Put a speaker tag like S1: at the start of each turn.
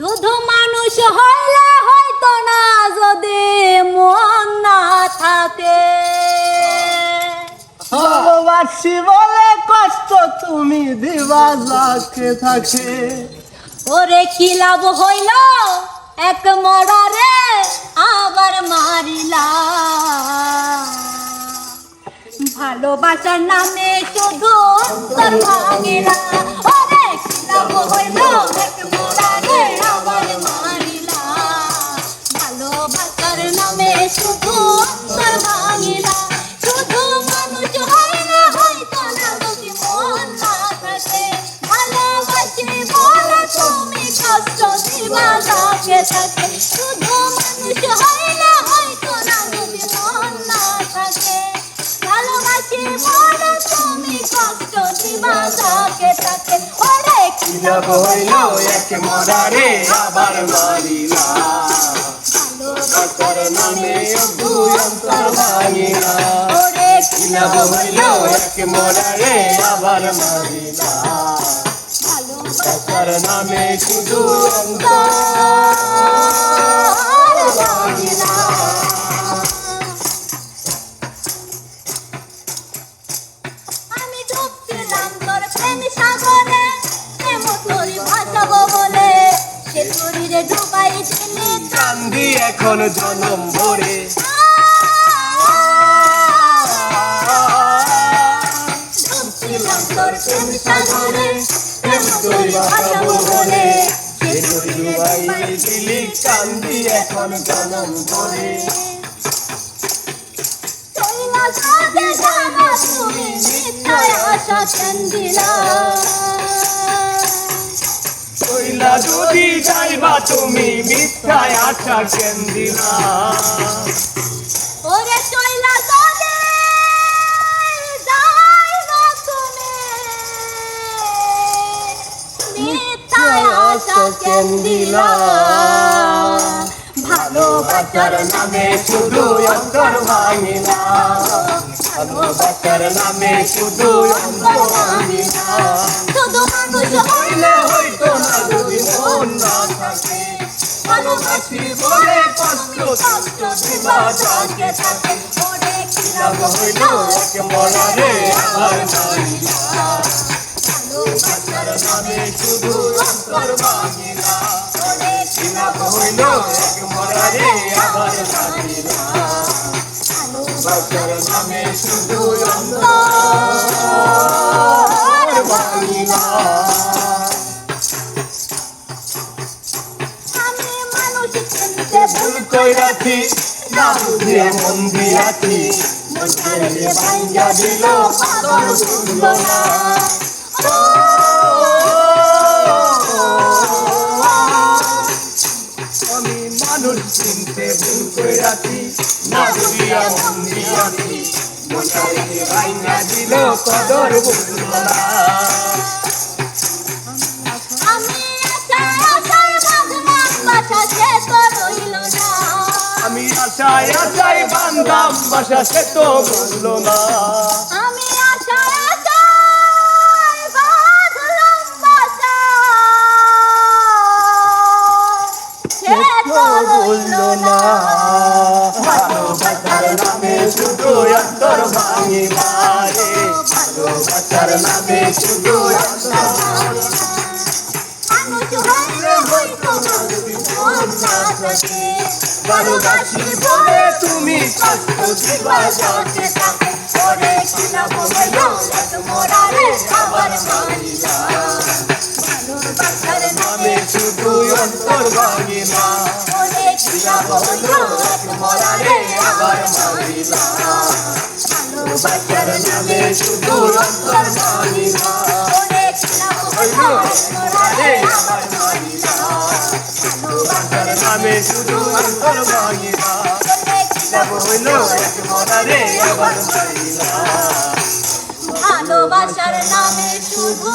S1: শুধু মানুষ হইলে হয়তো না যদি মন না থাকে।
S2: ভালোবাসি বলে কষ্ট তুমি দিবা যাকে থাকে।
S1: ওরে কি লাভ হইল এক মরারে আবার মারিলা। ভালোবাসার নামে শুধু অন্তর ভাঙিলা। ওরে কি লাভ হইল এক মরারে আবার মারিলা। ভালোবাসার নামে শুধু অন্তর ভাঙিলা। শুধু মানুষ হয় না হয়তো না যদি মন না থাকে। ভালোবাসি বলে তুমি কষ্ট দিবা যাকে থাকে। শুধু মানুষ হয় না হয়তো না যদি মন না থাকে। ভালোবাসি বলে তুমি কষ্ট দিবা যাকে থাকে। ওরে কি
S2: লাভ হইল এক মরারে আবার মারিলা। ভালোবাসার নামে দুই অন্তর ভাঙিলা।
S1: ওরে
S2: কি লাভ হইল এক মরারে আবার মারিলা। ভালোবাসার নামে শুধু অন্তর ভাঙিলা।
S1: আমি ডুবছিলাম তোর প্রেম সাগরে, প্রেম তোরি ভাসাবো বলে। সে শরীরে ডুবাই দিলি
S2: কান্দি এখন জনম ভরে।
S1: ডুবছিলাম তোর প্রেম সাগরে, প্রেম তোরি
S2: তোরি
S1: ভাসাবো
S2: ভাসাবো
S1: বলে।
S2: বলে।
S1: সে
S2: সে
S1: শরীরে
S2: ডুবাই
S1: ডুবাই
S2: দিলি কান্দি এখন জনম ভরে।
S1: চইলা যাবে যাবা তুমি মিথ্যায় আশা কেন্দিলা।
S2: কইলা যদি যাইবা তুমি মিথ্যায় আশা কেন দিলা।
S1: ওরে চইলা যাবে যাইবা তুমি মিথ্যায় আশা কেন্দিলা।
S2: ভালোবাসার নামে শুধু অন্তর ভাঙিলা। ভালোবাসার নামে শুধু অন্তর ভাঙিলা।
S1: শুধু মানুষ
S2: হইলে হইতো না যদি মন না থাকে। ভালোবাসি বলে কষ্ট দিবা যাকে থাকে।
S1: ওরে কি
S2: লাভ হইল এক মরারে আবার মারিলা। ভালোবাসার নামে শুধু অন্তর ভাঙিলা।
S1: ওরে কি
S2: লাভ হইল এক মরারে আবার মারিলা। ভালোবাসার নামে শুধু অন্তর ভাঙিলা।
S1: আমি মানুষ চিনতে ভুল
S2: কইরাছি না বুঝিয়া মন দিয়াছি। মন ছেড়ে ভাঙ্গা দিল পাগল বুঝল না। আমি মানুষ চিনতে ভুল কইরাছি না বুঝিয়া মন দিয়াছি। মন ছেড়ে ভাঙ্গা দিল কদর বুঝল না।
S1: আমি আশায় আশায় বাঁধলাম বাসা সে তো রইল না।
S2: আমি আশায় আশায় বান্ধাম বাসা সে তো বলল না।
S1: আমি আশায় আশায় বাঁধলাম বাসা সে তো রইল না।
S2: ভালোবাসার নামে শুধু অন্তর ভাঙিলা রে। ভালোবাসার নামে শুধু অন্তর ভাঙিলা।
S1: মানুষ হইলে হয়তো না যদি মন না থাকে।
S2: ভালোবাসি বলে তুমি কষ্ট দিবা যাকে থাকে।
S1: ওরে কি লাভ হইল এক মরারে আবার মারিলা। ভালোবাসার
S2: নামে শুধু অন্তর ভাঙিলা।
S1: ওরে কি লাভ হইল এক মরারে আবার মারিলা।
S2: ভালোবাসার নামে শুধু অন্তর ভাঙিলা।
S1: ওরে কি লাভ হইল এক মরারে আবার মারিলা।
S2: ভালোবাসার নামে শুধু অন্তর ভাঙিলা।
S1: ওরে কি লাভ
S2: হইল এক মরারে আবার মারিলা।
S1: ভালোবাসার নামে শুধু